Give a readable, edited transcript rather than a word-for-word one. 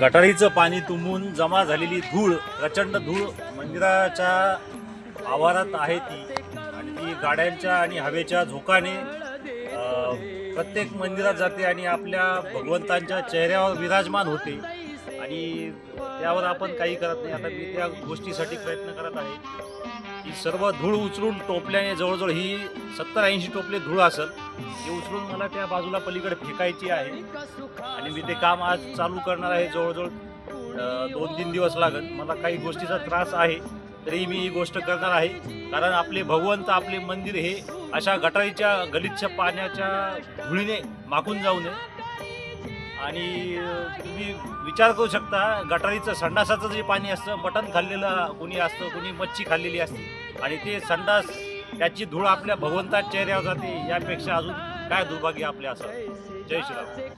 गटारीचं पाणी तुंबून जमा झालेली धूळ, प्रचंड धूळ मंदिराच्या आवारात आहे ती, आणि ती गाड्यांच्या आणि हवेच्या झोकाने प्रत्येक मंदिरात जाते आणि आपल्या भगवंतांच्या चेहऱ्यावर विराजमान होते, आणि त्यावर आपण काही करत नाही. आता मी त्या गोष्टीसाठी प्रयत्न करत आहे की सर्व धूळ उचलून टोपल्याने, जवळजवळ ही 70-80 टोपले धूळ असेल, ते उचलून मला त्या बाजूला पलीकडे फेकायची आहे, आणि मी ते काम आज चालू करणार आहे. जवळजवळ 2-3 दिवस लागेल. मला काही गोष्टीचा त्रास आहे, तरी मी ही गोष्ट करणार आहे, कारण आपले भगवंत, आपले मंदिर हे अशा गटारीच्या गलिच्छ पाण्याच्या धुळीने माखून जाऊ नये. आणि तुम्ही विचार करू शकता, गटारीचं संडासाचं जे पाणी असतं, मटण खाल्लेलं कोणी असतं, कोणी मच्छी खाल्लेली असते, आणि ते संडास त्याची धूळ आपल्या भगवंताच्या चेहऱ्यावर जाते. यापेक्षा अजून काय दुर्भाग्य आपले असं. जय श्रीराम.